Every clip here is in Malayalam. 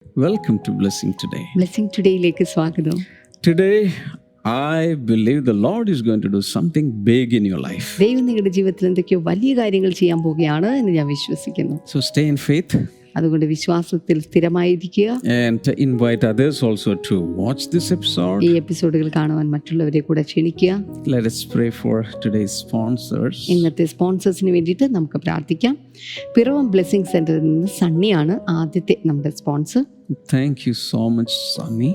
Welcome to Blessing Today. Blessing ടുഡേയിലേക്ക് സ്വാഗതം. Today, I believe the Lord is going to do something big in your life. ദൈവം നിങ്ങളുടെ ജീവിതത്തിൽ എന്തൊക്കെയോ വലിയ കാര്യങ്ങൾ ചെയ്യാൻ പോവുകയാണ് എന്ന് ഞാൻ വിശ്വസിക്കുന്നു. So stay in faith അതുകൊണ്ട് വിശ്വാസത്തിൽ സ്ഥിരമായിരിക്കുക. and invite others also to watch this episode. ഈ എപ്പിസോഡുകൾ കാണുവാൻ മറ്റുള്ളവരെ കൂടെ ക്ഷണിക്കുക. Let us pray for today's sponsors. ഇന്നത്തെ സ്പോൺസേഴ്സിന് വേണ്ടിയിട്ട് നമുക്ക് പ്രാർത്ഥിക്കാം. പിറവം ബ്ലെസ്സിംഗ് സെന്ററിൽ നിന്ന് സണ്ണിയാണ് ആദ്യത്തെ നമ്മുടെ sponsor. Thank you so much, Sunny.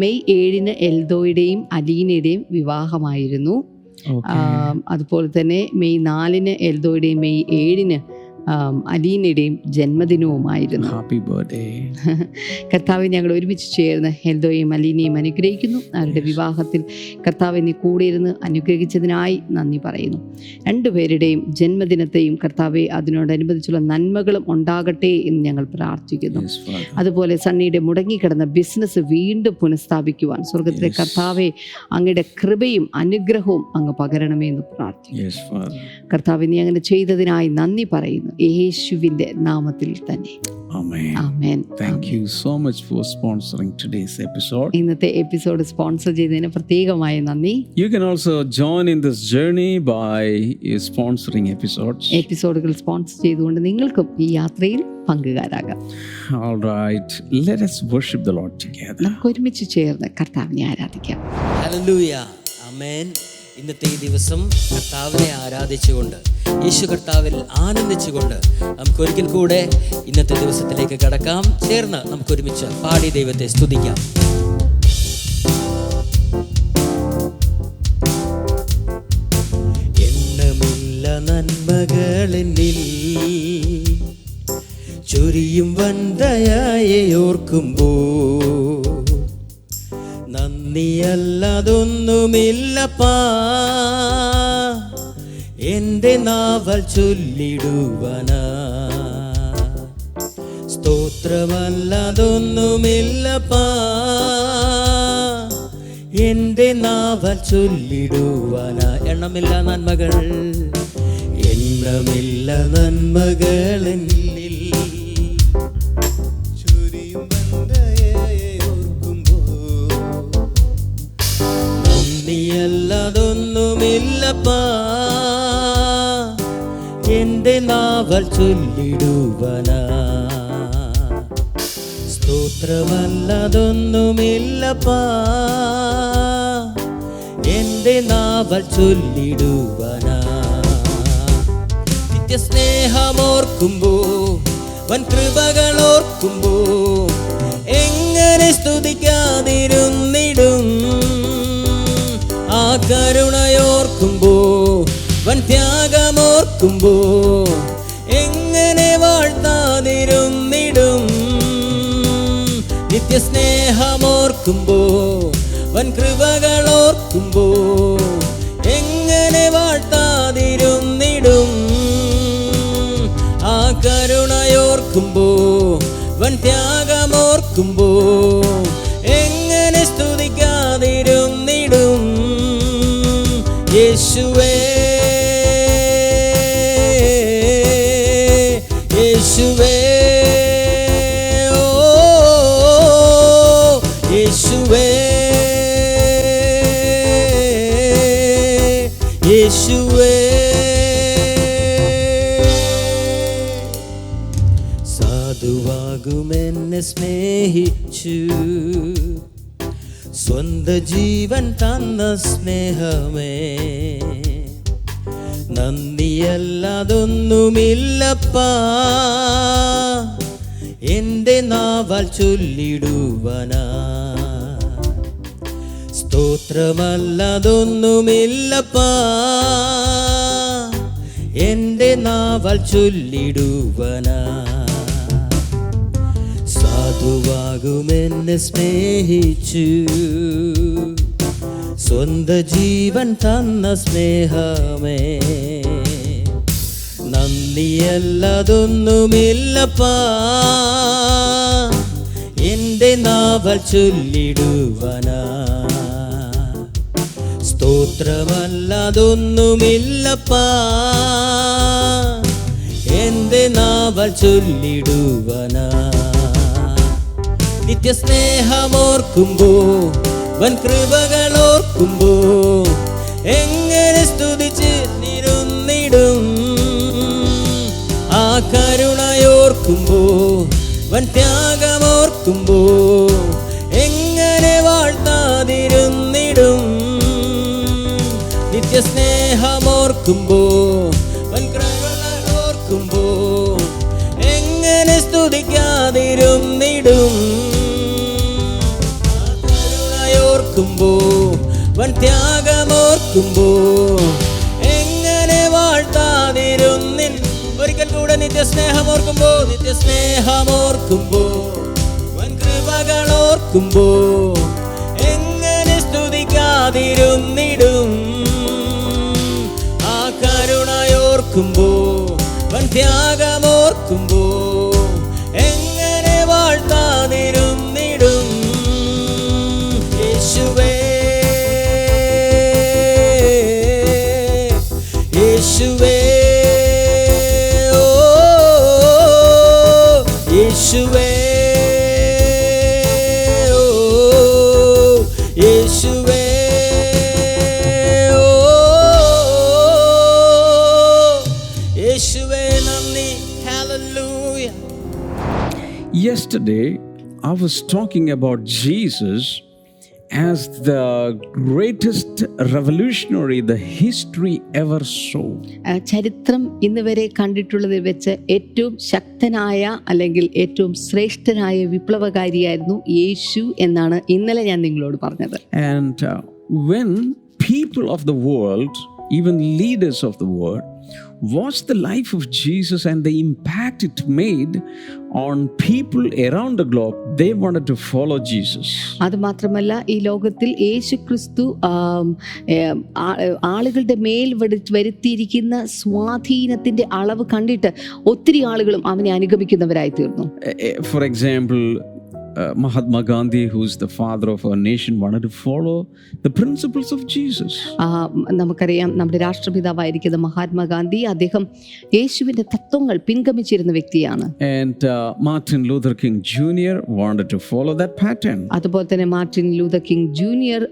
May 7 എൽദോയുടെയും അലീനയുടെയും വിവാഹമായിരുന്നു. അതുപോലെ തന്നെ മെയ് 4 എൽദോയുടെയും മെയ് 7 അലീനയുടെയും ജന്മദിനവുമായിരുന്നു. Happy birthday. കർത്താവ് ഞങ്ങൾ ഒരുമിച്ച് ചേർന്ന് എൽദോയെയും അലീനയും അനുഗ്രഹിക്കുന്നു. അവരുടെ വിവാഹത്തിൽ കർത്താവ് എന്നെ കൂടെ ഇരുന്ന് അനുഗ്രഹിച്ചതിനായി നന്ദി പറയുന്നു. രണ്ടുപേരുടെയും ജന്മദിനത്തെയും കർത്താവെ അതിനോടനുബന്ധിച്ചുള്ള നന്മകളും ഉണ്ടാകട്ടെ എന്ന് ഞങ്ങൾ പ്രാർത്ഥിക്കുന്നു. Yes, Father. അതുപോലെ സണ്ണിയുടെ മുടങ്ങിക്കിടന്ന ബിസിനസ് വീണ്ടും പുനഃസ്ഥാപിക്കുവാൻ സ്വർഗത്തിലെ കർത്താവെ അങ്ങയുടെ കൃപയും അനുഗ്രഹവും അങ്ങ് പകരണമേ എന്ന് പ്രാർത്ഥിക്കുന്നു. Yes, Father. കർത്താവ് നീ അങ്ങനെ ചെയ്തതിനായി നന്ദി പറയുന്നു, യേശുവിൻ്റെ നാമത്തിൽ തന്നെ. Amen. Amen. Thank you so much for sponsoring today's episode. ഇന്നത്തെ എപ്പിസോഡ് സ്പോൺസർ ചെയ്തതിന് പ്രത്യേകമായ നന്ദി. You can also join in this journey by sponsoring episodes. എപ്പിസോഡുകൾ സ്പോൺസർ ചെയ്തുകൊണ്ട് നിങ്ങൾക്കും ഈ യാത്രയിൽ പങ്കുകാരാകാം. All right, let us worship the Lord together. നമുക്ക് ഒരുമിച്ച് ചേർന്ന് കർത്താവിനെ ആരാധിക്കാം. ഹല്ലേലൂയ, ആമേൻ. ഇന്നത്തെ ഈ ദിവസം കർത്താവിനെ ആരാധിച്ചുകൊണ്ട് യേശു കർത്താവിൽ ആനന്ദിച്ചുകൊണ്ട് നമുക്ക് ഒരിക്കൽ കൂടെ ഇന്നത്തെ ദിവസത്തിലേക്ക് കടക്കാം. ചേർന്ന് നമുക്ക് ഒരുമിച്ച് പാടി ദൈവത്തെ സ്തുതിക്കാം. എണ്ണമില്ല നന്മകളെന്നിൽ ചൊരിയും വന്ദയായെ ഓർക്കുമ്പോ നന്ദിയല്ലതൊന്നുമില്ലപ്പാ എന്റെ നാവൽ ചൊല്ലിടുവനാ. സ്തോത്രമല്ലതൊന്നുമില്ലപ്പാ എന്റെ നാവൽ ചൊല്ലിടുവനാ. എണ്ണമില്ല നന്മകൾ, എണ്ണമില്ല നന്മകളെന്നിൽ ചൊരിയും വന്ദയായെ ഓർക്കുമ്പോ നന്ദിയല്ലതൊന്നുമില്ലപ്പാ എന്റെ നാവൽ ചൊല്ലിടുവനാ. സ്തോത്രമല്ലതൊന്നുമില്ലപ്പാ എന്റെ നാവൽ ചൊല്ലിടുവനാ. നിത്യസ്നേഹമോർക്കുമ്പോ വൻ കൃപകളോർക്കുമ്പോ എങ്ങനെ സ്തുതിക്കാതിരുന്നിടും. ആ കരുണയോർക്കുമ്പോ വൻ ത്യാഗമോർക്കുമ്പോ എങ്ങനെ വാഴ്ത്താതിരുന്നിടും. നിത്യസ്നേഹമോർക്കുമ്പോ വൻ കൃപകളോർക്കുമ്പോ എങ്ങനെ വാഴ്ത്താതിരുന്നിടും. ആ കരുണയോർക്കുമ്പോ വൻ ത്യാഗമോർക്കുമ്പോ എങ്ങനെ സ്തുതിക്കാതിരുന്നിടും. യേശുവേ യേശുവേ ഓ യേശുവേ യേശുവേ. സാധുവാകുമെന്നെ സ്നേഹിച്ചു സ്വന്ത ജീവൻ തന്ന സ്നേഹമേ നന്ദിയല്ലതൊന്നുമില്ലപ്പാ എന്റെ നാവാൽ ചൊല്ലിടുവനാ. സ്തോത്രമല്ലതൊന്നുമില്ലപ്പാ എന്റെ നാവാൽ ചൊല്ലിടുവനാ. സാധുവാകുമെന്നെ സ്നേഹിച്ചു സ്വന്ത ജീവൻ തന്ന സ്നേഹമേ നന്ദിയല്ലതൊന്നുമില്ലപ്പാ എന്റെ നാവൽ ചൊല്ലിടുവനാ. സ്തോത്രമല്ലതൊന്നുമില്ലപ്പാ എന്റെ നാവൽ ചൊല്ലിടുവനാ. നിത്യസ്നേഹമോർക്കുമ്പോ വൻ കൃപകളോർക്കുമ്പോ എങ്ങനെ സ്തുതിച്ച് നിരുന്നിടും. ആ കരുണയോർക്കുമ്പോ വൻ ത്യാഗമോർക്കുമ്പോ എങ്ങനെ വാഴ്ത്താതിരുന്നിടും. നിത്യസ്നേഹമോർക്കുമ്പോ വൻ കൃപകളോർക്കുമ്പോ എങ്ങനെ സ്തുതിക്കാതിരുന്നിടും. കരുണയോർക്കുമ്പോ വൻ ത്യാഗമോർക്കുമ്പോ എങ്ങനെ വാഴ്ത്താതിരുന്നിൻ. ഒരിക്കൽ കൂടെ നിത്യസ്നേഹമോർക്കുമ്പോ നിത്യസ്നേഹമോർക്കുമ്പോ വൻ കൃപകളോർക്കുമ്പോ എങ്ങനെ സ്തുതിക്കാതിരുന്നിടും. ആ കരുണയോർക്കുമ്പോ വൻ ത്യാഗമോർക്കുമ്പോ എങ്ങനെ വാഴ്ത്താതിരുന്നിടും. യേശുവേ യേശുവേ ഓ യേശുവേ ഓ യേശുവേ ഓ യേശുവേ നന്ദി. Hallelujah. Yesterday, I was talking about Jesus as the greatest revolutionary the history ever saw. ചരിത്രം ഇന്ന് വരെ കണ്ടിട്ടുള്ളതിൽ വെച്ച് ഏറ്റവും ശക്തനായ അല്ലെങ്കിൽ ഏറ്റവും ശ്രേഷ്ഠനായ വിപ്ലവകാരിയായിരുന്നു യേശു എന്നാണ് ഇന്നലെ ഞാൻ നിങ്ങളോട് പറഞ്ഞത്. And when people of the world, even leaders of the world, watched the life of Jesus and the impact it made on people around the globe, they wanted to follow Jesus. അത് മാത്രമല്ല, ഈ ലോകത്തിൽ യേശു ക്രിസ്തു ആളുകളുടെ മേൽ വരുത്തിയിരിക്കുന്ന സ്വാധീനത്തിന്റെ അളവ് കണ്ടിട്ട് ഒത്തിരി ആളുകളും അവനെ അനുഗമിക്കുന്നവരായി തീർന്നു. For example, Mahatma Gandhi, who is the father of our nation, wanted to follow the principles of Jesus. നമുക്കറിയാം, നമ്മുടെ രാഷ്ട്രപിതാവായിരിക്കുന്ന മഹാത്മാഗാന്ധി, അദ്ദേഹം യേശുവിന്റെ തത്വങ്ങൾ പിൻഗമിച്ചിരുന്ന വ്യക്തിയാണ്. And Martin Luther King Jr. wanted to follow that pattern. അതുപോലെ തന്നെ മാർട്ടിൻ ലൂതർ കിങ് ജൂനിയർ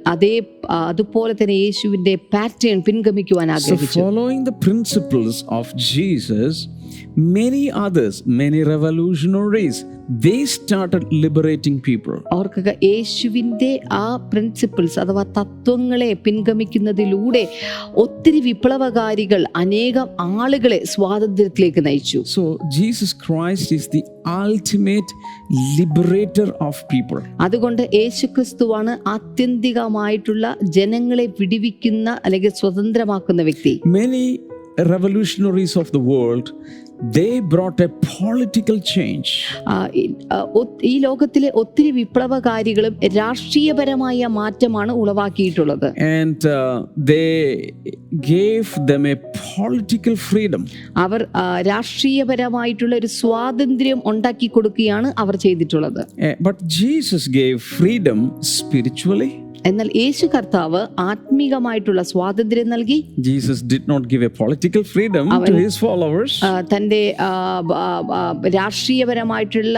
അതുപോലെ തന്നെ യേശുവിന്റെ പാറ്റേൺ പിൻഗമിക്കുവാൻ ആഗ്രഹിച്ചു. So following the principles of Jesus, many others, many revolutionaries, they started liberating people. ഓർക്കുക, യേശുവിന്റെ ആ പ്രിൻസിപ്പിൾസ് അഥവാ തത്വങ്ങളെ പിൻഗമിക്കുന്നതിലൂടെ ഒത്തിരി വിപ്ലവകാരികൾ അനേകം ആളുകളെ സ്വാതന്ത്ര്യത്തിലേക്ക് നയിച്ചു. So Jesus Christ is the ultimate liberator of people. അതുകൊണ്ട് യേശുക്രിസ്തുവാണ് ആത്യന്തികമായിട്ടുള്ള ജനങ്ങളെ വിടുവിക്കുന്ന അല്ലെങ്കിൽ സ്വതന്ത്രമാക്കുന്ന വ്യക്തി. Many revolutionaries of the world, they brought a political change. ഈ ലോകത്തിലെ ഒത്തിരി വിപ്ലവകാരികളും രാഷ്ട്രീയപരമായ മാറ്റമാണ് ഉളവാക്കിയിട്ടുള്ളത്. And they gave them a political freedom. അവർ രാഷ്ട്രീയപരമായിട്ടുള്ള ഒരു സ്വാതന്ത്ര്യം ഉണ്ടാക്കി കൊടുക്കുകയാണ് അവർ ചെയ്തിട്ടുള്ളത്. But Jesus gave freedom spiritually. എന്നാൽ യേശു കർത്താവ് ആത്മീകമായിട്ടുള്ള സ്വാതന്ത്ര്യം നൽകി. Jesus did not give a political freedom to his followers. തന്റെ രാഷ്ട്രീയപരമായിട്ടുള്ള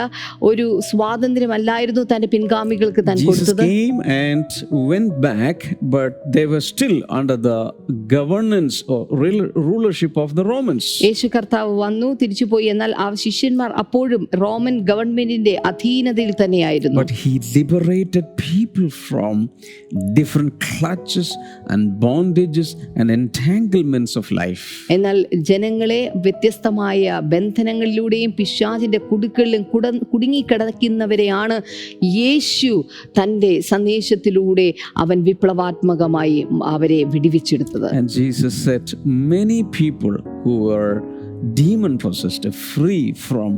ഒരു സ്വാതന്ത്ര്യമല്ലായിരുന്നു തന്റെ പിൻഗാമികൾക്ക് താൻ കൊടുത്തത്. Jesus came and went back, but they were still under the governance or rulership of the Romans. യേശു കർത്താവ് വന്നു, തിരിച്ചുപോയി. എന്നാൽ ആ ശിഷ്യന്മാർ അപ്പോഴും റോമൻ ഗവൺമെന്റിന്റെ അധീനതയിൽ തന്നെയായിരുന്നു. But he liberated people from different clutches and bondages and entanglements of life. എന്നാൽ ജനങ്ങളെ വ്യത്യസ്തമായ ബന്ധനങ്ങളിലൂടെയും പിശാചിന്റെ കുടുക്കളിലും കുടുങ്ങിക്കിടക്കുന്നവരെയാണ് യേശു തന്റെ സന്ദേശത്തിലൂടെ അവൻ വിപ്ലവാത്മകമായി അവരെ വിടുവിച്ചെടുത്തത്. And Jesus set many people who were demon possessed free from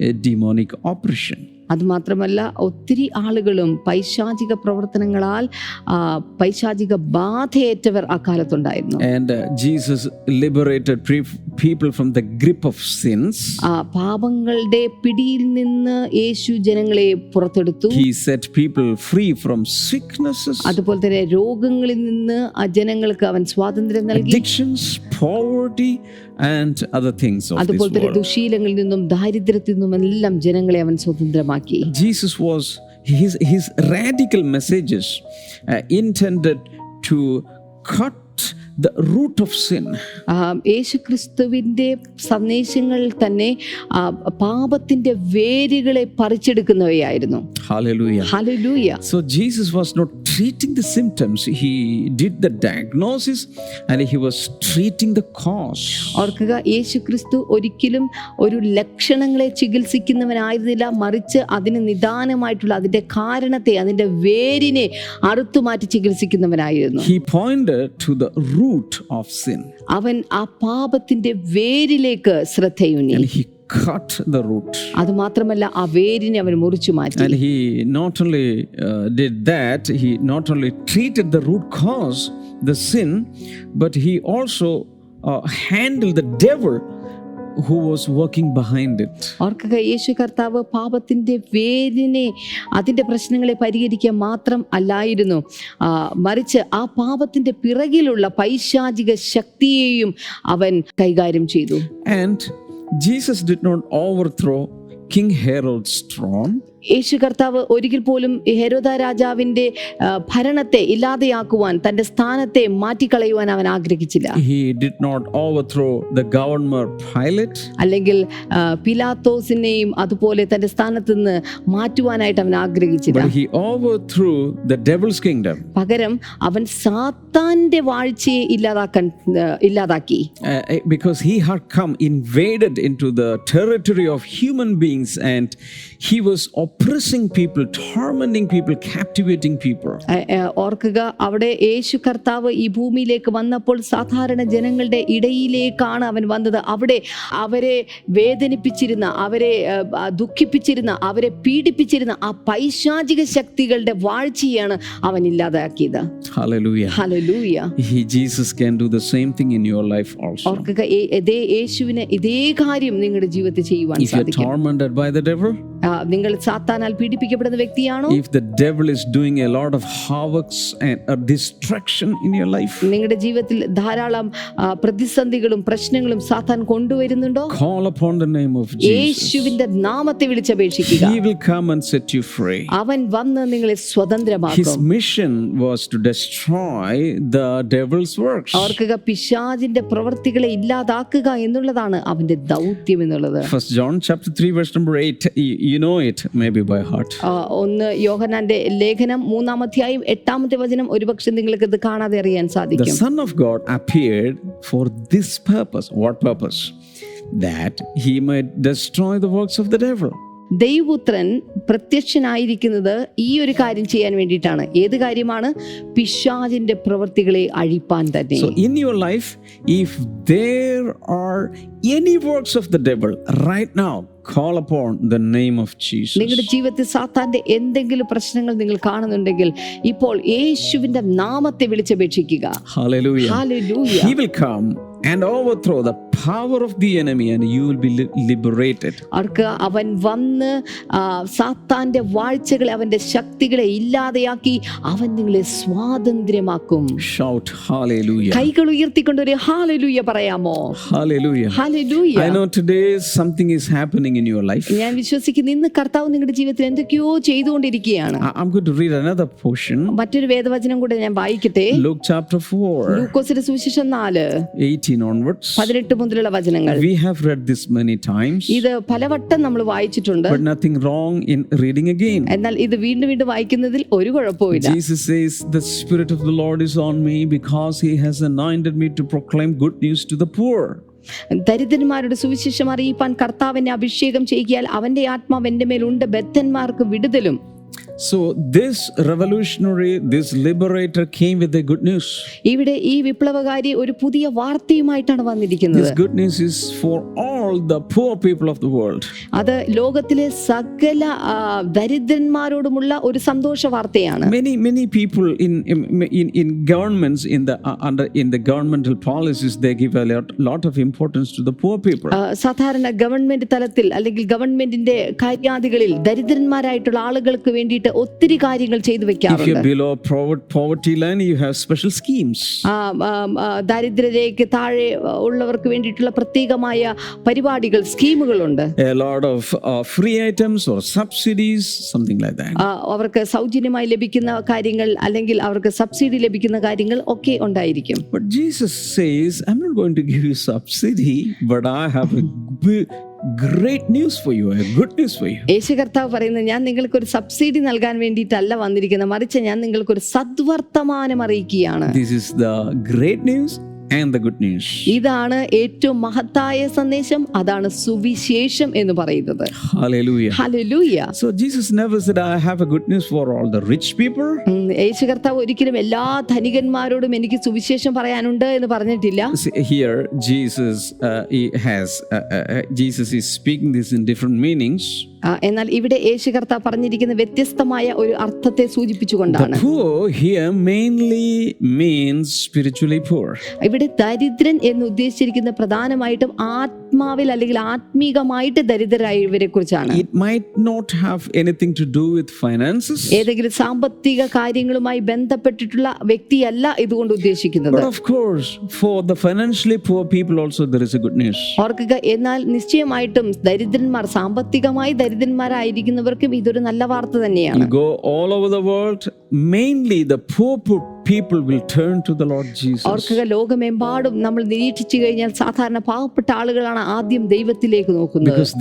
a demonic oppression. അതുമാത്രമല്ല, ഒത്തിരി ആളുകളും പൈശാചിക പ്രവർത്തനങ്ങളാൽ പൈശാചിക ബാധയേറ്റവർ അക്കാലത്തുണ്ടായിരുന്നു. And Jesus liberated people from the grip of sins. പാപങ്ങളുടെ പിടിയിൽ നിന്ന് യേശു ജനങ്ങളെ പുറത്തെടുത്തു. He set people free from sicknesses, അതുപോലെ തന്നെ രോഗങ്ങളിൽ നിന്ന് ആ ജനങ്ങൾക്ക് അവൻ സ്വാതന്ത്ര്യം നൽകി. addictions, poverty and other things of this അതുപോലെ തന്നെ world. ദുശീലങ്ങളിൽ നിന്നും ദാരിദ്ര്യത്തിൽ നിന്നും എല്ലാം ജനങ്ങളെ അവൻ സ്വതന്ത്രമാക്കി. Jesus was his radical messages intended to cut the root of sin. യേശുക്രിസ്തുവിൻ്റെ സന്ദേശങ്ങൾ തന്നെ പാപത്തിന്റെ വേരുകളെ പറിച്ചെടുക്കുന്നവയായിരുന്നു. Hallelujah. Hallelujah. So Jesus was not treating the symptoms. He did the diagnosis and he was treating the cause. ഓർക്കുക, യേശുക്രിസ്തു ഒരിക്കലും ഒരു ലക്ഷണങ്ങളെ ചികിത്സിക്കുന്നവനായിരുന്നില്ല, മറിച്ച് അതിന് നിദാനമായിട്ടുള്ള അതിന്റെ കാരണത്തെ, അതിന്റെ വേരിനെ അറുത്തുമാറ്റി ചികിത്സിക്കുന്നവനായിരുന്നു. He pointed to the root of sin. അവൻ ആ പാപത്തിന്റെ വേരിലേക്ക് ശ്രദ്ധയൂന്നി. And he cut the root. അത് മാത്രമല്ല, ആ വേരിനെ അവൻ മുറിച്ചു മാറ്റി. And he not only did that, he not only treated the root cause, the sin, but he also handled the devil who was working behind it. ഓർക്കുക, യേശു കർത്താവ് പാപത്തിന്റെ വേരിനെ, അതിന്റെ പ്രശ്നങ്ങളെ പരിഹരിക്കുക മാത്രം അല്ലായിരുന്നു, മറിച്ച് ആ പാപത്തിന്റെ പിറകിലുള്ള പൈശാചിക ശക്തിയെയും അവൻ കൈകാര്യം ചെയ്തു. And Jesus did not overthrow King Herod's throne. യേശു കർത്താവ് ഒരിക്കൽ പോലും ഹെരോദ രാജാവിന്റെ ഭരണത്തെ ഇല്ലാതെയാക്കുവാൻ, തന്റെ സ്ഥാനത്തെ മാറ്റിക്കളയുവാൻ അവൻ ആഗ്രഹിച്ചില്ല. He did not overthrow the governor Pilate. അല്ലെങ്കിൽ പിലാത്തോസിനെയും അതുപോലെ തന്റെ സ്ഥാനത്ത് നിന്ന് മാറ്റുവാനായിട്ട് അവൻ ആഗ്രഹിച്ചില്ല. But he overthrew the devil's kingdom. പകരം അവൻ സാത്താന്റെ വാഴ്ചയെ ഇല്ലാതാക്കി. Because he had come, invaded into the territory of human beings, and he was oppressing people, tormenting people, captivating people. ഓർക്കുക, അവിടെ യേശു കർത്താവ് ഈ ഭൂമിയിലേക്ക് വന്നപ്പോൾ സാധാരണ ജനങ്ങളുടെ ഇടയിലേക്കാണ് അവൻ വന്നത്. അവിടെ അവരെ വേദനിപ്പിച്ചിരുന്ന, അവരെ ദുഃഖിപ്പിച്ചിരുന്ന, അവരെ പീഡിപ്പിച്ചിരുന്ന ആ പൈശാചിക ശക്തികളുടെ വാഴ്ചയാണ് അവൻ ഇല്ലാതാക്കിയത്. Hallelujah. Hallelujah. Jesus can do the same thing in your life also. ഓർക്കുക, യേശുവിന് ഇതേ കാര്യം നിങ്ങളുടെ ജീവിതത്തിൽ ചെയ്യുവാൻ സാധിക്കും. If you're tormented by the devil, നിങ്ങൾ സാത്താനാൽ പീഡിപ്പിക്കപ്പെടുന്ന വ്യക്തിയാണോ? if the devil is doing a lot of havocs and a destruction in your life, നിങ്ങളുടെ ജീവിതത്തിൽ ധാരാളം പ്രതിസന്ധികളും പ്രശ്നങ്ങളും സാത്താൻ കൊണ്ടുവരുന്നുണ്ടോ? call upon the name of Jesus. യേശുവിന്റെ നാമത്തെ വിളിച്ചപേക്ഷിക്കുക. He will come and set you free. അവൻ വന്ന് നിങ്ങളെ സ്വതന്ത്രമാക്കും. His mission was to destroy the devil's works. ഓർക്കുക, പിശാചിന്റെ പ്രവൃത്തികളെ ഇല്ലാതാക്കുക എന്നുള്ളതാണ് അവന്റെ ദൗത്യം എന്നുള്ളത്. 1 John chapter 3 verse number 8, you know it maybe by heart. 1 യോഹന്നാന്റെ ലേഖനം 3-ാം അധ്യായം 8-ാമത്തെ വചനം ഒരുപക്ഷെ നിങ്ങൾക്ക് ഇത് കാണാതെ അറിയാൻ The സാധിക്കും. Son of God appeared for this purpose. What purpose? That he might destroy the works of the devil. ദൈവപുത്രൻ പ്രത്യക്ഷനായിരിക്കുന്നത് ഈ ഒരു കാര്യം ചെയ്യാൻ വേണ്ടിയിട്ടാണ്. ഏത് കാര്യമാണ്? പിശാചിന്റെ പ്രവൃത്തികളെ അഴിപ്പാൻ തന്നെ. So in your life, if there are any works of the devil right now, call upon the name of Jesus. നിങ്ങളുടെ ജീവിതത്തിൽ സാത്താന്റെ എന്തെങ്കിലും പ്രശ്നങ്ങൾ നിങ്ങൾ കാണുന്നുണ്ടെങ്കിൽ ഇപ്പോൾ യേശുവിന്റെ നാമത്തെ വിളിച്ചപേക്ഷിക്കുക. Hallelujah. Hallelujah. He will come and overthrow the power of the enemy and you will be liberated. അവർക്ക് അവൻ വന്ന് സാത്താന്റെ വാഴ്ചകളെ, അവന്റെ ശക്തികളെ ഇല്ലാതെയാക്കി അവൻ നിങ്ങളെ സ്വാതന്ത്ര്യമാക്കും. Shout hallelujah. കൈകൾ ഉയർത്തിക്കൊണ്ട് ഒരു ഹല്ലേലൂയ പറയാമോ? Hallelujah. Hallelujah. I know today something is happening in your life. ഞാൻ വിശ്വസിക്കുന്നു ഇന്ന് കർത്താവ് നിങ്ങളുടെ ജീവിതത്തിൽ എന്തൊക്കെയോ ചെയ്തുകൊണ്ടിരിക്കുകയാണ്. I'm going to read another portion. മറ്റൊരു വേദവചനം കൂടെ ഞാൻ വായിക്കട്ടെ. Luke chapter 4, ലൂക്കോസിന്റെ സുവിശേഷം 4:18 onwards. മുതലുള്ള വചനങ്ങൾ. We have read this many times. ഇത് പലവട്ടം നമ്മൾ വായിച്ചിട്ടുണ്ട്. But nothing wrong in reading again. എന്നാൽ ഇത് വീണ്ടും വീണ്ടും വായിക്കുന്നതിൽ ഒരു കുഴപ്പമില്ല. Jesus says, the Spirit of the Lord is on me because he has anointed me to proclaim good news to the poor. ദരിദ്രന്മാരുടെ സുവിശേഷം അറിയിപ്പാൻ കർത്താവിനെ അഭിഷേകം ചെയ്യുകയാൽ അവന്റെ ആത്മാവ് എന്റെ മേലുണ്ട്, ബദ്ധന്മാർക്ക് വിടുതലും. So this revolutionary, this liberator came with the good news. ഇവിടെ ഈ വിപ്ലവകാരി ഒരു പുതിയ വാർത്തയുമായിട്ടാണ് വന്നിരിക്കുന്നത്. This good news is for all the poor people of the world. അത് ലോകത്തിലെ സകല ദരിദ്രന്മാരോടുമുള്ള ഒരു സന്തോഷ വാർത്തയാണ്. Many people in governments, in the governmental policies, they give a lot of importance to the poor people. സാധാരണ ഗവൺമെന്റ് തലത്തിൽ അല്ലെങ്കിൽ ഗവൺമെന്റിന്റെ കാര്യാദികളിൽ ദരിദ്രന്മാരായിട്ടുള്ള ആളുകൾക്ക് വേണ്ടി വേണ്ടിയിട്ട് ഒത്തിരി കാര്യങ്ങൾ ചെയ്തു If വെക്കാറുണ്ട്. you're below poverty line, you have special schemes. ദരിദ്രരേഖയ്ക്ക് താഴെ ഉള്ളവർക്ക് വേണ്ടിയിട്ടുള്ള പ്രത്യേകമായ പരിപാടികൾ, സ്കീമുകളുണ്ട്. A lot of free items or subsidies, something like that. അവർക്ക് സൗജന്യമായി ലഭിക്കുന്ന കാര്യങ്ങൾ അല്ലെങ്കിൽ അവർക്ക് സബ്സിഡി ലഭിക്കുന്ന കാര്യങ്ങൾ ഒക്കെ ഉണ്ടായിരിക്കും. But Jesus says, I'm not going to give you subsidy, but I have a great news for you, a good news for you. യേശു കർത്താവ് പറയുന്നത്, ഞാൻ നിങ്ങൾക്ക് ഒരു സബ്സിഡി നൽകാൻ വേണ്ടിയിട്ടല്ല വന്നിരിക്കുന്നത്, മറിച്ച് ഞാൻ നിങ്ങൾക്ക് ഒരു സദ്വർത്തമാനം അറിയിക്കുകയാണ്. This is the great news and the good news. ഇതാണ് ഏറ്റവും മഹത്തായ സന്ദേശം, അതാണ് സുവിശേഷം എന്ന് പറയുന്നത്. Hallelujah. Hallelujah. So Jesus never said, I have a good news for all the rich people. യേശു കർത്താവ് ഒരിക്കലും എല്ലാ ധനികന്മാരോടും എനിക്ക് സുവിശേഷം പറയാനുണ്ട് എന്ന് പറഞ്ഞിട്ടില്ല. See, here Jesus is speaking this in different meanings. എന്നാൽ ഇവിടെ യേശു കർത്താവ് പറഞ്ഞിരിക്കുന്ന വ്യത്യസ്തമായ ഒരു അർത്ഥത്തെ സൂചിപ്പിച്ചുകൊണ്ടാണ്. The poor here mainly means spiritually poor. ഇവിടെ ദരിദ്രൻ എന്ന് ഉദ്ദേശിച്ചിരിക്കുന്ന പ്രധാനമായിട്ടും ആത്മാവിൽ അല്ലെങ്കിൽ ആത്മീകമായിട്ട് ദരിദ്രരായവരെ കുറിച്ചാണ്. It might not have anything to do with finances. ഏതെങ്കിലും സാമ്പത്തിക കാര്യങ്ങളുമായി ബന്ധപ്പെട്ടിട്ടുള്ള വ്യക്തിയല്ല ഇതുകൊണ്ട് ഉദ്ദേശിക്കുന്നത്. But of course, for the financially poor people also there is a good news. ഓർക്കുക, എന്നാൽ നിശ്ചയമായിട്ടും ദരിദ്രന്മാർ, സാമ്പത്തികമായി ദരിദ്രന്മാരായിരിക്കുന്നവർക്കും ഇതൊരു നല്ല വാർത്ത തന്നെയാണ്. You go all over the world, mainly the poor people will turn to the Lord Jesus. ഓർക്കുക, ലോകമെമ്പാടും നമ്മൾ നിരീക്ഷിച്ചു കഴിഞ്ഞാൽ സാധാരണ പാവപ്പെട്ട ആളുകളാണ് ആദ്യം ദൈവത്തിലേക്ക് നോക്കുന്നത്. Because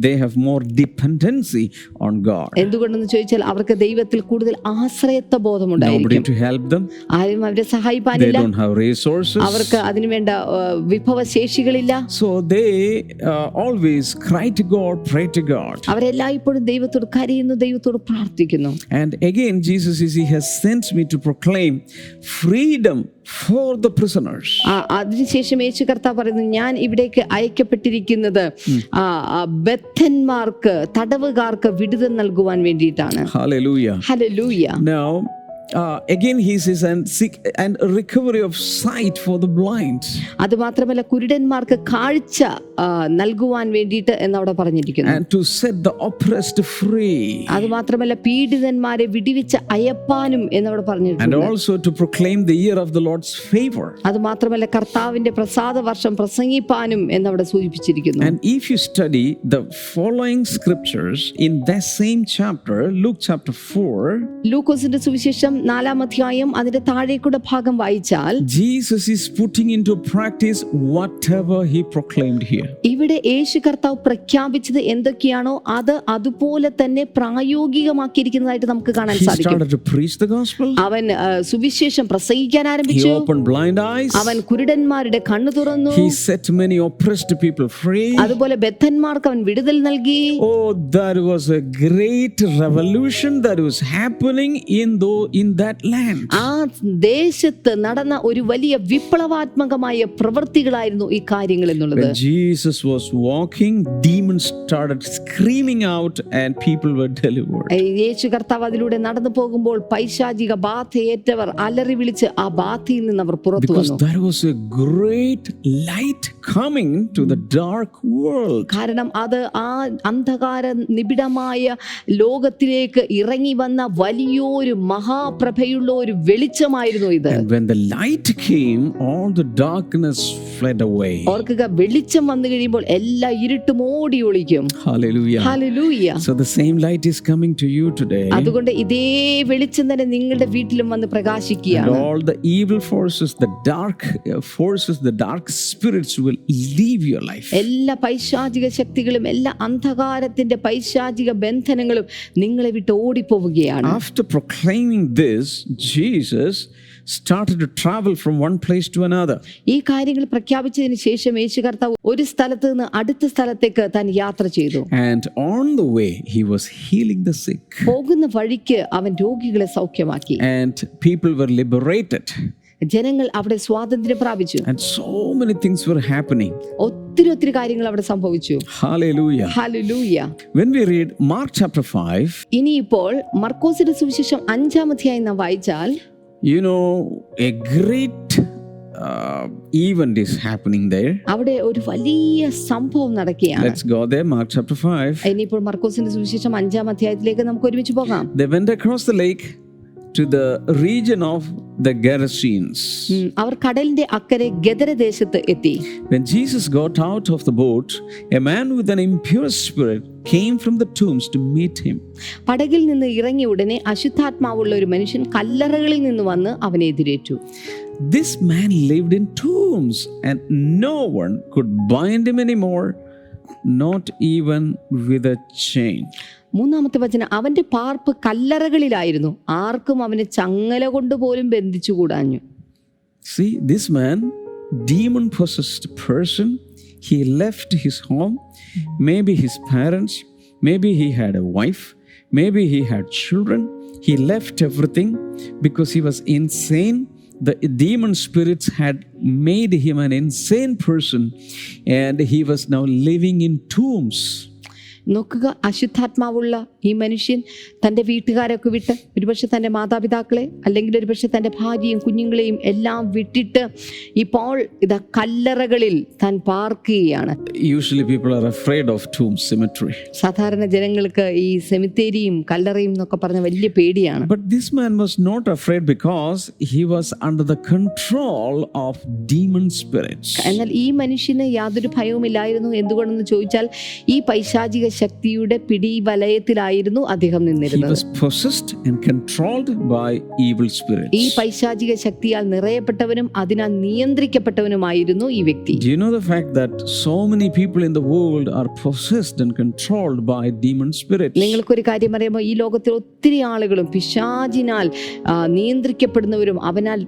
they have more dependency on God. എന്തുകൊണ്ടെന്ന് ചോദിച്ചാൽ അവർക്ക് ദൈവത്തിൽ കൂടുതൽ ആശ്രയത്വ ബോധമുണ്ടായിരിക്കും. Nobody to help them. ആരും അവരെ They സഹായിക്കാനില്ല. don't have resources. അവർക്ക് അതിനുവേണ്ട വിഭവശേഷികളില്ല. So they always cry to God, pray to God. അവരെല്ലായ്പ്പോഴും ദൈവത്തോട് കരയുന്നു, ദൈവത്തോട് പ്രാർത്ഥിക്കുന്നു. And again Jesus He has sent me to proclaim freedom for the prisoners. അതിനുശേഷം യേശു കർത്താവ് പറയുന്നു, ഞാൻ ഇവിടേക്ക് അയക്കപ്പെട്ടിരിക്കുന്നത് ബദ്ധന്മാർക്ക്, തടവുകാർക്ക് വിടുതൽ നൽകുവാൻ വേണ്ടിയിട്ടാണ്. Hallelujah. Hallelujah. Now again he says, and recovery of sight for the blind. അത് മാത്രമല്ല കുരുടന്മാർക്ക് കാഴ്ച നൽകുവാൻ വേണ്ടിയിട്ട് എന്നവിടെ പറഞ്ഞിരിക്കുന്നു. And to set the oppressed free. അത് മാത്രമല്ല പീഡിതന്മാരെ വിടുവിച്ച് അയപ്പാനും എന്നവിടെ പറഞ്ഞിട്ടുണ്ട്. And also to proclaim the year of the Lord's favor. അത് മാത്രമല്ല കർത്താവിന്റെ പ്രസാദ വർഷം പ്രസംഗിപ്പാനും എന്നവിടെ സൂചിപ്പിച്ചിരിക്കുന്നു. And if you study the following scriptures in that same chapter, Luke chapter 4, ലൂക്കോസിന്റെ സുവിശേഷം 4-ാം അധ്യായം അതിന്റെ താഴേക്കുള്ള ഭാഗം വായിച്ചാൽ Jesus is putting into practice whatever he proclaimed here. ഇവിടെ യേശു കർത്താവ് പ്രഖ്യാപിച്ചത് എന്തൊക്കെയാണോ അത് അതുപോലെ തന്നെ പ്രായോഗികമാക്കിയിരിക്കുന്നതായിട്ട് നമുക്ക് കാണാൻ He സാധിക്കും. started to preach the gospel. അവൻ സുവിശേഷം പ്രസംഗിക്കാൻ He ആരംഭിച്ചു. opened blind eyes. അവൻ കുരുടന്മാരുടെ കണ്ണു തുറന്നു. He set many oppressed people free. അതുപോലെ ബദ്ധന്മാർക്ക് അവൻ വിടുതൽ നൽകി. Oh, that was a great revolution that was happening in that land. ആ ദേശത്ത് നടന്ന ഒരു വലിയ വിപ്ലവാത്മകമായ പ്രവൃത്തികളായിരുന്നു ഈ കാര്യങ്ങൾ എന്നുള്ളത്. When Jesus was walking, demons started screaming out and people were delivered. യേശു കർത്താവ് അതിലൂടെ നടന്നു പോകുമ്പോൾ പൈശാചിക ബാധയേറ്റവർ അലറി വിളിച്ച് ആ ബാധയിൽ നിന്ന് അവർ പുറത്തു Because വന്നു. there was a great light coming to the dark world. കാരണം അത് ആ അന്ധകാര നിബിഡമായ ലോകത്തിലേക്ക് ഇറങ്ങി വന്ന വലിയൊരു മഹാപ്രഭയുള്ള ഒരു വെളിച്ചമായിരുന്നു ഇത്. And when the light came, all the darkness fled away. ഓർക്കുക, വെളിച്ചം വന്നു കഴിയുമ്പോൾ എല്ലാ ഇരുട്ടും ഓടി ഒളിക്കും. Hallelujah. Hallelujah. So the same light is coming to you today. അതുകൊണ്ട് ഇതേ വെളിച്ചം തന്നെ നിങ്ങളുടെ വീട്ടിലും വന്ന് And പ്രകാശിക്കുകയാണ്. all the evil forces, the dark forces, the dark spirits will leave your life. എല്ലാ പൈശാചിക ശക്തികളും എല്ലാ അന്ധകാരത്തിന്റെ പൈശാചിക ബന്ധനങ്ങളും നിങ്ങളെ വിട്ട് ഓടിപ്പോവുകയാണ്. After proclaiming this, Jesus started to travel from one place to another. ഈ കാര്യങ്ങൾ പ്രഖ്യാപിച്ചതിന് ശേഷം യേശു കർത്താവ് ഒരു സ്ഥലത്ത് നിന്ന് അടുത്ത സ്ഥലത്തേക്ക് താൻ യാത്ര ചെയ്തു. And on the way, he was healing the sick. പോകുന്ന വഴിക്ക് അവൻ രോഗികളെ സൗഖ്യമാക്കി. And people were liberated. ജനങ്ങൾ അവിടെ സ്വാതന്ത്ര്യം പ്രാപിച്ചു. And so many things were happening. ഒത്തിരി കാര്യങ്ങൾ അവിടെ സംഭവിച്ചു. Hallelujah. Hallelujah. When we read Mark chapter 5, ഇനിയിപ്പോൾ മർക്കോസിന്റെ സുവിശേഷം 5-ാം അധ്യായം നാം വായിച്ചാൽ you know, a great event is happening there. അവിടെ ഒരു വലിയ സംഭവം നടക്കുകയാണ്. Let's go there, Mark chapter 5. ഇനിയിപ്പോൾ മർക്കോസിന്റെ സുവിശേഷം 5-ാം അധ്യായത്തിലേക്ക് നമുക്ക് ഒരുമിച്ച് പോകാം. They went across the lake to the region of the Gerasenes. അവർ കടലിന്റെ അക്കരെ ഗദരദേശത്ത് എത്തി. When Jesus got out of the boat, a man with an impure spirit came from the tombs to meet him. പടകിൽ നിന്ന് ഇറങ്ങിയ ഉടനെ അശുദ്ധാത്മാവുള്ള ഒരു മനുഷ്യൻ കല്ലറകളിൽ നിന്ന് വന്ന് അവനെ എതിരേറ്റു. This man lived in tombs, and no one could bind him anymore, not even with a chain. 3-ാമത്തെ വചനം, അവന്റെ പാർപ്പ് കല്ലറകളിലായിരുന്നു, ആർക്കും അവനെ ചങ്ങല കൊണ്ട് പോലും ബന്ധിച്ചുകൂടാഞ്ഞു. See, this man, demon-possessed person, he left his home, maybe his parents, maybe he had a wife, maybe he had children. He left everything because he was insane. The demon spirits had made him an insane person, and he was now living in tombs. നോക്കുക, അശുദ്ധാത്മാവുള്ള ഈ മനുഷ്യൻ തൻ്റെ വീട്ടുകാരൊക്കെ വിട്ട്, ഒരുപക്ഷെ തൻ്റെ മാതാപിതാക്കളെ അല്ലെങ്കിൽ ഒരുപക്ഷെ തൻ്റെ ഭാര്യയും കുഞ്ഞുങ്ങളെയും എല്ലാം വിട്ടിട്ട് ഇപ്പോൾ ഇതാ കല്ലറകളിൽ താൻ പാർക്കുകയാണ്. Usually people are afraid of tomb cemetery. സാധാരണ ജനങ്ങൾക്ക് ഈ സെമിത്തേരിയും കല്ലറയും എന്നൊക്കെ പറഞ്ഞ വലിയ പേടിയാണ്. But this man was not afraid because he was under the control of demon spirits. എന്നാൽ ഈ മനുഷ്യന് യാതൊരു ഭയവുമില്ലായിരുന്നു. എന്തുകൊണ്ടെന്ന് ചോദിച്ചാൽ ഈ പൈശാചിക ശക്തിയുടെ പിടിവലയത്തിലായിരുന്നു അദ്ദേഹം He നിന്നിരുന്നത്. was possessed and controlled by evil spirits. ഈ പൈശാചിക ശക്തിയാൽ നിറയപ്പെട്ടവനും അതിനാൽ നിയന്ത്രിക്കപ്പെട്ടവനുമായിരുന്നു ഈ വ്യക്തി. Do you know the fact that so many people in the world are possessed and controlled by demon spirits? നിങ്ങൾക്കൊരു കാര്യം അറിയാമോ? ഈ ലോകത്തിൽ ഒത്തിരി ആളുകളും പിശാചിനാൽ നിയന്ത്രിക്കപ്പെടുന്നവരും അവനാൽ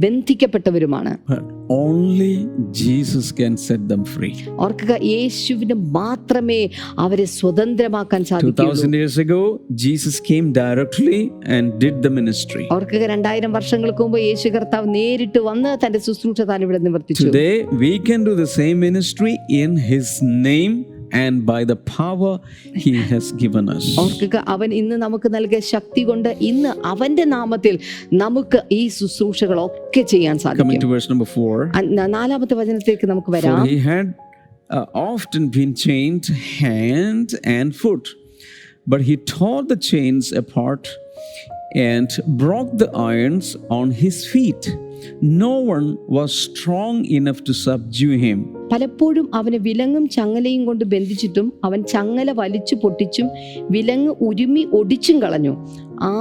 ബന്ധിക്കപ്പെട്ടവരുമാണ്. But only Jesus can set them free. ഓർക്കുക, യേശുവിന് മാത്രമേ അവരെ സ്വതന്ത്രമാക്കാൻ സാധിക്കൂ. 2000 years ago, Jesus came directly and did the ministry. ഓർക്കുക, 2000 വർഷങ്ങൾക്ക് മുമ്പ് യേശു കർത്താവ് നേരിട്ട് വന്ന് തന്റെ ശുശ്രൂഷ താൻ ഇവിടെ നിവർത്തിച്ചു. Today we can do the same ministry in His name and by the power He has given us. ഓർക്കുക, അവൻ ഇന്ന് നമുക്ക് നൽകിയ ശക്തി കൊണ്ട് ഇന്ന് അവന്റെ നാമത്തിൽ നമുക്ക് ഈ ശുശ്രൂഷകളൊക്കെ ചെയ്യാൻ Coming to സാധിക്കും. verse number 4. 4-ാമത്തെ വചനത്തിലേക്ക് നമുക്ക് For വരാം. he had often been chained hand and foot, but he tore the chains apart and broke the irons on his feet. No one was strong enough to subdue him. പലപ്പോഴും അവനെ വിലങ്ങും ചങ്ങലയും കൊണ്ട് ബന്ധിച്ചിട്ടും അവൻ ചങ്ങല വലിച്ചു പൊട്ടിച്ചും വിലങ്ങ് ഉരുമി ഒടിച്ചും കളഞ്ഞു.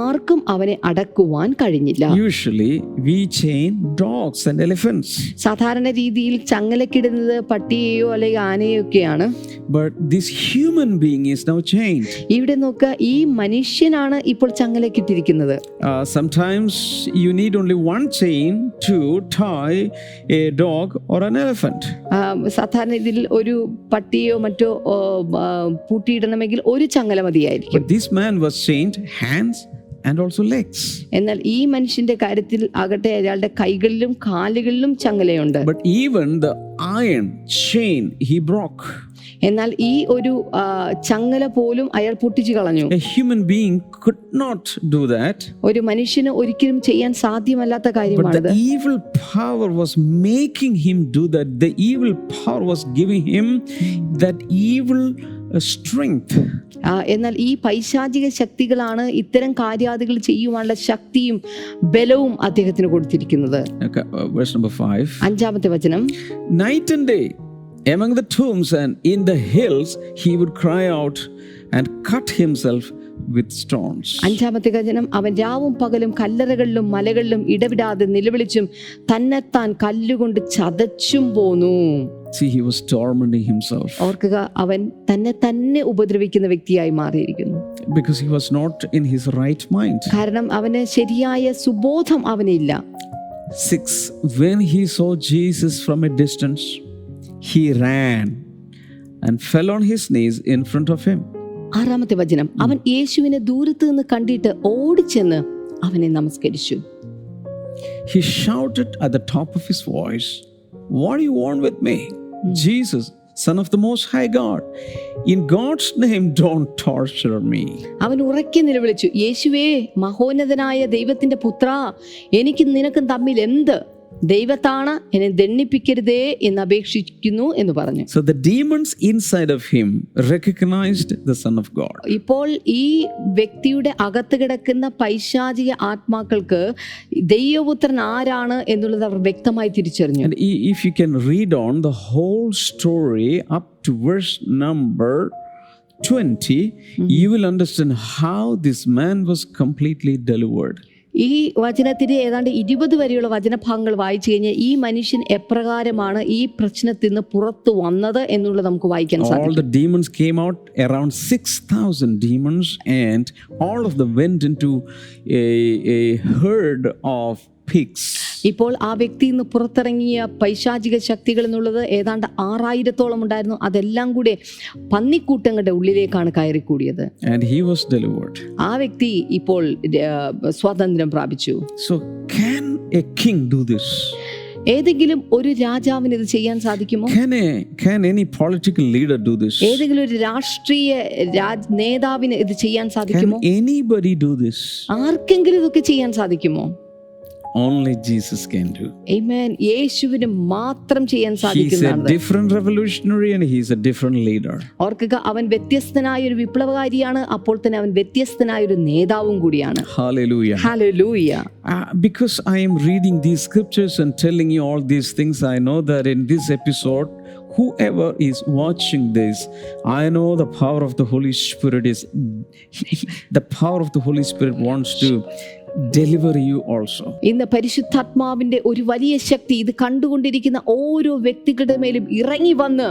ആർക്കും അവനെ അടക്കുവാൻ കഴിഞ്ഞില്ല. Usually we chain dogs and elephants. സാധാരണ രീതിയിൽ ചങ്ങലക്കിടുന്നത് പട്ടിയെയോ അല്ലെങ്കിൽ ആനയോ ഒക്കെയാണ്. But this human being is now chained. ഇവിടെ നോക്കുക, ഈ മനുഷ്യനാണ് ഇപ്പോൾ ചങ്ങലക്കിട്ടിരിക്കുന്നത്. Sometimes you need only one chain to tie a dog or an elephant. സാധാരണ ഇതിൽ ഒരു പട്ടിയോ മറ്റോ പൂട്ടിയിടണമെങ്കിൽ ഒരു ചങ്ങല മതിയായിരിക്കും. But this man was chained hands and also legs. എന്നാൽ ഈ മനുഷ്യന്റെ കാര്യത്തിൽ ആകട്ടെ അയാളുടെ കൈകളിലും കാലുകളിലും ചങ്ങലയുണ്ട്. But even the iron chain he broke. എന്നാൽ ഈ ഒരു ചങ്ങല പോലും അയാൾ പൊട്ടിച്ചു കളഞ്ഞു. A human being could not do that. ഒരു മനുഷ്യന് ഒരിക്കലും ചെയ്യാൻ സാധ്യമല്ലാത്ത But കാര്യമാണിത്. the evil power was making him do that. The evil power was giving him that evil strength. എന്നാൽ ഈ പൈശാചിക ശക്തികളാണ് ഇത്തരം കാര്യാദികൾ ചെയ്യുവാനുള്ള ശക്തിയും ബലവും അദ്ദേഹത്തിന് കൊടുത്തിരിക്കുന്നത്. Okay, verse number 5. 5-ാമത്തെ വചനം, Night and day among the tombs and in the hills he would cry out and cut himself with stones. 5-ാമത്തെ വചനം, അവൻ രാവും പകലും കല്ലറകളിലും മലകളിലും ഇടവിടാതെ നിലവിളിച്ചും തന്നെത്താൻ കല്ലുകൊണ്ട് ചതച്ചും പോന്നു. See, he was tormenting himself ഓർക്കുക, അവൻ തന്നെ ഉപദ്രവിക്കുന്ന വ്യക്തിയായി മാറിയിരിക്കുന്നു. because he was not in his right mind. കാരണം അവന് ശരിയായ സുബോധം അവനില്ല. 6. When he saw Jesus from a distance, he ran and fell on his knees in front of him. 6-ാമത്തെ വചനം, അവൻ യേശുവിനെ ദൂരത്ത് നിന്ന് കണ്ടിട്ട് ഓടിച്ചെന്ന് അവനെ നമസ്കരിച്ചു. He shouted at the top of his voice, "What do you want with me? Jesus, Son of the Most High God. In God's name, don't torture me." അവൻ ഉറക്കെ നിലവിളിച്ചു, യേശുവേ, മഹോന്നതനായ ദൈവത്തിന്റെ പുത്രാ, എനിക്ക് നിനക്കും തമ്മിൽ എന്ത്? ദൈവത്താണ്, എന്നെ ദണ്ഡിപ്പിക്കരുതേ എന്ന് അപേക്ഷിക്കുന്നു എന്ന് പറഞ്ഞു. So the demons inside of him recognized the Son of God. ഇപ്പോൾ ഈ വ്യക്തിയുടെ അകത്ത് കിടക്കുന്ന പൈശാചിക ആത്മാക്കൾക്ക് ദൈവപുത്രൻ ആരാണ് എന്നുള്ളത് അവർ വ്യക്തമായി തിരിച്ചറിഞ്ഞു. And if you can read on the whole story up to verse number 20, you will understand how this man was completely delivered. ഈ വചനത്തിന്റെ ഏതാണ്ട് 20 വരെയുള്ള വചനഭാഗങ്ങൾ വായിച്ചു കഴിഞ്ഞാൽ ഈ മനുഷ്യൻ എപ്രകാരമാണ് ഈ പ്രശ്നത്തിൽ നിന്ന് പുറത്തു വന്നത് എന്നുള്ളത് നമുക്ക് വായിക്കാൻ സാധിക്കും. All the demons came out, around 6,000 demons, and all of them went into a herd of pigs. ഇപ്പോൾ ആ വ്യക്തിയിൽ നിന്ന് പുറത്തിറങ്ങിയ പൈശാചിക ശക്തികൾ എന്നുള്ളത് ഏതാണ്ട് 6,000-ഓളം ഉണ്ടായിരുന്നു. അതെല്ലാം കൂടെ പന്നിക്കൂട്ടങ്ങളുടെ ഉള്ളിലേക്കാണ് കയറിക്കൂടിയത്. And he was delivered. ആ വ്യക്തി ഇപ്പോൾ സ്വാതന്ത്ര്യം പ്രാപിച്ചു. So can a king do this? ഏതെങ്കിലും ഒരു രാജാവിന് ഇത് ചെയ്യാൻ സാധിക്കുമോ? Can any political leader do this? ഏതെങ്കിലും ഒരു രാഷ്ട്രീയ നേതാവിന് ഇത് ചെയ്യാൻ സാധിക്കുമോ? Can anybody do this? ആർക്കെങ്കിലും ഇതൊക്കെ ചെയ്യാൻ സാധിക്കുമോ? Only Jesus can do. Amen. യേശുവിന് മാത്രം ചെയ്യാൻ He's a സാധിക്കുന്നതാണ്. different revolutionary and he's a different leader. ഓർക്കുക, അവൻ വ്യത്യസ്തനായ ഒരു വിപ്ലവകാരിയാണ്, അപ്പോൾ തന്നെ അവൻ വ്യത്യസ്തനായ ഒരു നേതാവും കൂടിയാണ്. Hallelujah. Hallelujah. Because I am reading these scriptures and telling you all these things, I know that in this episode, whoever is watching this, I know the power of the Holy Spirit is the power of the Holy Spirit wants to deliver you also. ഇന്ന് പരിശുദ്ധാത്മാവിന്റെ ഒരു വലിയ ശക്തി ഇത് കണ്ടുകൊണ്ടിരിക്കുന്ന ഓരോ വ്യക്തികളുടെ മേലും ഇറങ്ങി വന്ന്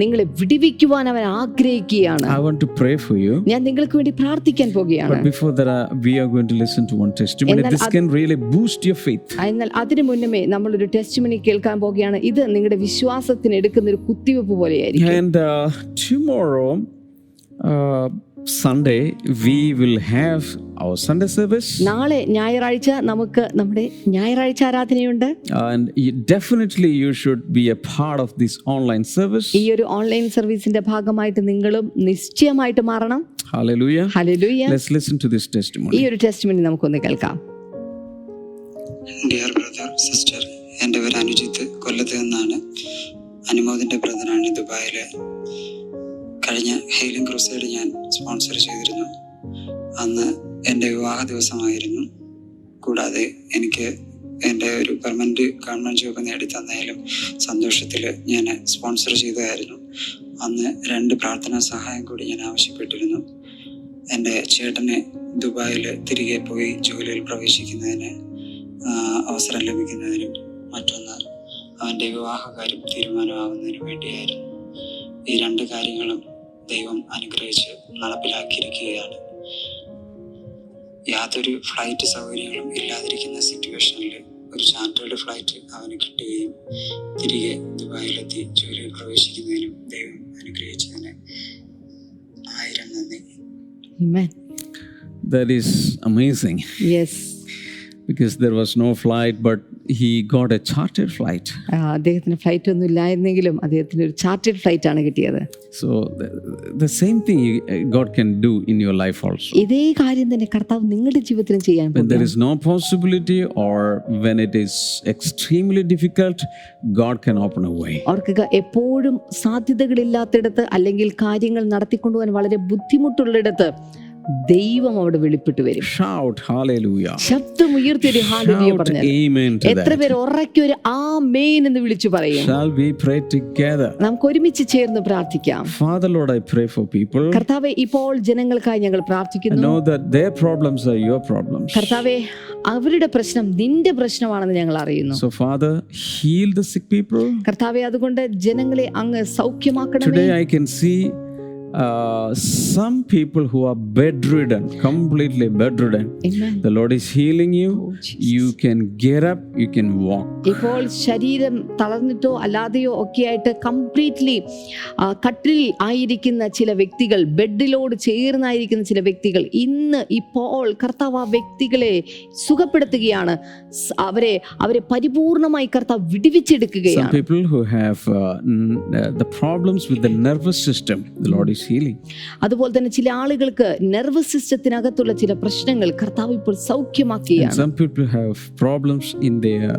നിങ്ങളെ വിടുവിക്കുവാൻ അവൻ ആഗ്രഹിക്കുകയാണ്. I want to pray for you. ഞാൻ നിങ്ങൾക്ക് വേണ്ടി പ്രാർത്ഥിക്കാൻ പോകുകയാണ്. But before that, we are going to listen to one testimony. This can really boost your faith. എന്നാൽ അതിനു മുന്നമേ നമ്മളൊരു ടെസ്റ്റിമണി കേൾക്കാൻ പോകുകയാണ്. ഇത് നിങ്ങളുടെ വിശ്വാസത്തിന് എടുക്കുന്ന ഒരു കുത്തിവെപ്പ് പോലെയായിരിക്കും. And tomorrow, Sunday, we will have our Sunday service. നാളെ ഞായറാഴ്ച നമുക്ക് നമ്മുടെ ഞായറാഴ്ച ആരാധനയുണ്ട്. And definitely you should be a part of this online service. ഈ ഒരു ഓൺലൈൻ സർവീസിന്റെ ഭാഗമായിട്ട് നിങ്ങളും നിശ്ചയമായിട്ട് മാറണം. Hallelujah. Hallelujah. Let's listen to this testimony. ഈ ഒരു ടെസ്റ്റിമണി നമുക്കൊന്ന് കേൾക്കാം. ഡിയർ ബ്രദർ, സിസ്റ്റർ, എൻ്റെ പേര് അനുജിത്ത്, കൊല്ലത്ത് നിന്നാണ്. അനുമോദിൻ്റെ ബ്രദറാണ്. ദുബായിൽ കഴിഞ്ഞ ഹെയിലിംഗ് ക്രൂസൈഡ് ഞാൻ സ്പോൺസർ ചെയ്തിരുന്നു. അന്ന് എൻ്റെ വിവാഹ ദിവസമായിരുന്നു. കൂടാതെ എനിക്ക് എൻ്റെ ഒരു പെർമനൻറ്റ് ഗവൺമെൻറ് ജോബ് നേടിത്തന്നതിലും സന്തോഷത്തിൽ ഞാൻ സ്പോൺസർ ചെയ്തതായിരുന്നു. അന്ന് 2 പ്രാർത്ഥനാ സഹായം കൂടി ഞാൻ ആവശ്യപ്പെട്ടിരുന്നു. എൻ്റെ ചേട്ടനെ ദുബായിൽ തിരികെ പോയി ജോലിയിൽ പ്രവേശിക്കുന്നതിന് അവസരം ലഭിക്കുന്നതിനും മറ്റൊന്ന് അവൻ്റെ വിവാഹകാര്യം തീരുമാനമാകുന്നതിനും വേണ്ടിയായിരുന്നു. ഈ 2 കാര്യങ്ങളും ദൈവം അനുഗ്രഹിച്ച് നടപ്പിലാക്കിയിരിക്കുകയാണ്. യാതൊരു ഫ്ലൈറ്റ് സൗകര്യങ്ങളും ഇല്ലാതിരിക്കുന്ന സിറ്റുവേഷനിൽ ഒരു ചാർട്ടേഡ് ഫ്ലൈറ്റ് അവന് കിട്ടുകയും തിരികെ ദുബായിലെത്തി ജോലിയിൽ പ്രവേശിക്കുന്നതിനും ദൈവം അനുഗ്രഹിച്ചതിന് 1000 നന്ദി. Amen. That is amazing. Yes. Because there was no flight, but he got a chartered flight. അദ്ദേഹത്തിന് ഫ്ലൈറ്റ് ഒന്നും ഇല്ലായിരുന്നെങ്കിലും അദ്ദേഹത്തിന് ഒരു ചാർട്ടേഡ് ഫ്ലൈറ്റ് ആണ് കിട്ടിയത്. So the same thing God can do in your life also. ഇതേ കാര്യം തന്നെ കർത്താവ് നിങ്ങളുടെ ജീവിതത്തിലും ചെയ്യാൻ When there is no possibility or when it is extremely difficult, God can open a way. ഓർക്കുക, എപ്പോഴും സാധ്യതകളില്ലാത്തിടത്ത് അല്ലെങ്കിൽ കാര്യങ്ങൾ നടത്തിക്കൊണ്ടുപോകാൻ വളരെ ബുദ്ധിമുട്ടുള്ളിടത്ത് ദൈവം അവിടെ വെളിപ്പെട്ട് വരും. Shout hallelujah. ശബ്ദം ഉയർത്തിയൊരു ഹല്ലേലൂയ പറഞ്ഞാൽ Amen to എത്ര that. പേർ ഉറക്കൊരു ആമേൻ എന്ന് വിളിച്ചു പറയും? Shall we pray together? നമുക്ക് ഒരുമിച്ച് ചേർന്ന് പ്രാർത്ഥിക്കാം. Father Lord, I pray for people. കർത്താവേ, ഇപ്പോൾ ജനങ്ങൾക്കായി ഞങ്ങൾ I പ്രാർത്ഥിക്കുന്നു. know that their problems are your problems. കർത്താവേ, അവരുടെ പ്രശ്നം നിന്റെ പ്രശ്നമാണെന്ന് ഞങ്ങൾ അറിയുന്നു. So Father, heal the sick people. കർത്താവേ, അതുകൊണ്ട് ജനങ്ങളെ അങ്ങ് സൗഖ്യമാക്കണമേ. Today I can see some people who are bedridden, completely bedridden. Amen. The Lord is healing you. Oh, Jesus. You can get up, you can walk. ഇപ്പോൾ ശരീരം തളർന്നിട്ടോ അല്ലാതെയോ ഒക്കെ ആയിട്ട് കംപ്ലീറ്റ്ലി കട്ടിൽ ആയിരിക്കുന്ന ചില വ്യക്തികൾ, ബെഡിലോട് ചേർന്നായിരിക്കുന്ന ചില വ്യക്തികൾ, ഇന്ന് ഇപ്പോൾ കർത്താവ് ആ വ്യക്തികളെ സുഖപ്പെടുത്തുകയാണ്. അവരെ പരിപൂർണമായി കർത്താവ് വിടുവിച്ചെടുക്കുകയാണ്. Some people who have the problems with the nervous system, the Lord is is healing. അതുപോലെ തന്നെ ചില ആളുകൾക്ക് നെർവസ് സിസ്റ്റത്തിനകത്തുള്ള ചില പ്രശ്നങ്ങൾ കർത്താവ് ഇപ്പോൾ And സൗഖ്യമാക്കുകയാണ്. some people have problems in their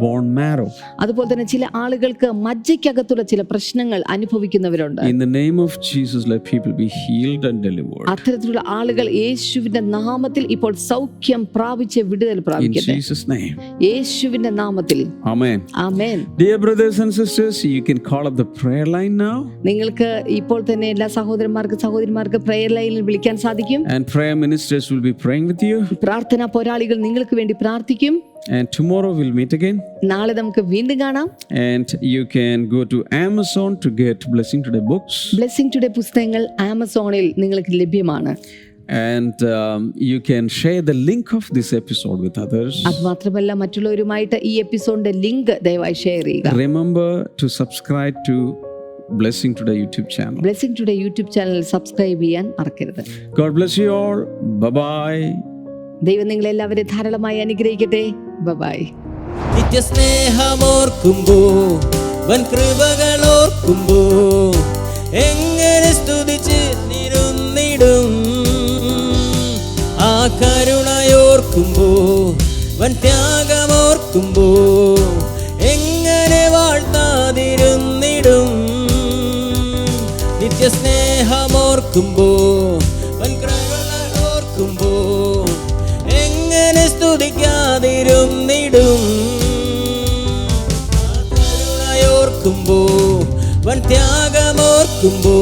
bone marrow. അതുപോലെ തന്നെ ചില ആളുകൾക്ക് മജ്ജയ്ക്കകത്തുള്ള ചില പ്രശ്നങ്ങൾ അനുഭവിക്കുന്നവരുണ്ട്. In the name of Jesus, let people be healed and delivered. അത്തരത്തിലുള്ള ആളുകൾ യേശുവിന്റെ നാമത്തിൽ ഇപ്പോൾ സൗഖ്യം പ്രാപിച്ച് വിടുതൽ In പ്രാപിക്കട്ടെ. Jesus' name. യേശുവിന്റെ നാമത്തിൽ. Amen. Amen. Dear brothers and sisters, you can call up the prayer line now. നിങ്ങൾക്ക് ഇപ്പോൾ തന്നെ എല്ലാ സഹോദരന്മാർക്ക് പ്രയർ ലൈനിൽ വിളിക്കാൻ സാധിക്കും. And prayer ministers will be praying with you. പ്രാർത്ഥനാ പോരാളികൾ നിങ്ങൾക്ക് വേണ്ടി പ്രാർത്ഥിക്കും. And tomorrow we'll meet again. നാളെ നമുക്ക് വീണ്ടും കാണാം. And you can go to Amazon to get Blessing Today books. Blessing today പുസ്തകങ്ങൾ ആമസോണിൽ നിങ്ങൾക്ക് ലഭ്യമാണ്. And you can share the link of this episode with others. അത് മാത്രമല്ല മറ്റുള്ളവരുമായിട്ട് ഈ എപ്പിസോഡിന്റെ ലിങ്ക് ദയവായി ഷെയർ ചെയ്യുക. Remember to subscribe to Blessing Today YouTube channel. Blessing today YouTube channel subscribe ചെയ്യാൻ മറക്കരുത്. God bless you all. Bye-bye. ദൈവം നിങ്ങളെല്ലാവരെയും ധാരാളമായി അനുഗ്രഹിക്കട്ടെ. ബൈ. നിത്യസ്നേഹമോർക്കുമ്പോ വൻ കൃപകളോർക്കുമ്പോ എങ്ങനെ സ്തുതിച്ച് നിരുന്നിടും. ആ കരുണയോർക്കുമ്പോ വൻ ത്യാഗമോർക്കുമ്പോ എങ്ങനെ വാഴ്ത്താതിരുന്നിടും. നിത്യസ്നേഹമോർക്കുമ്പോ വൻ കൃപകളോർക്കുമ്പോ എങ്ങനെ സ്തുതിക്കാതിരുന്നിടും. കരുണയോർക്കുമ്പോ വൻ ത്യാഗമോർക്കുമ്പോ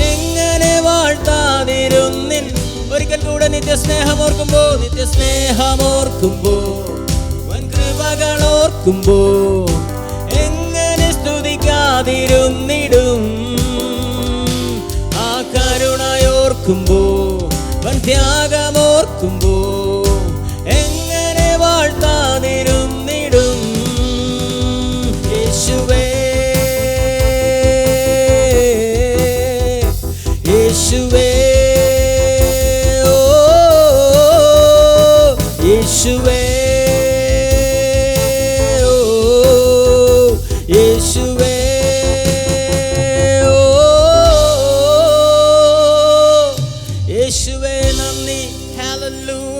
എങ്ങനെ വാഴ്ത്താതിരുന്നിൻ. ഒരിക്കൽ കൂടെ നിത്യസ്നേഹമോർക്കുമ്പോ വൻ കൃപകളോർക്കുമ്പോ എങ്ങനെ സ്തുതിക്കാതിരുന്നിടും. ആ കരുണയോർക്കുമ്പോ വൻ ത്യാഗമോർക്കുമ്പോ എങ്ങനെ വാഴ്ത്താതിരുന്നിടും. യേശുവേ യേശുവേ ഓ യേശുവേ ഓ യേശുവേ ഓ യേശുവേ നന്ദി. ഹല്ലേലൂയ.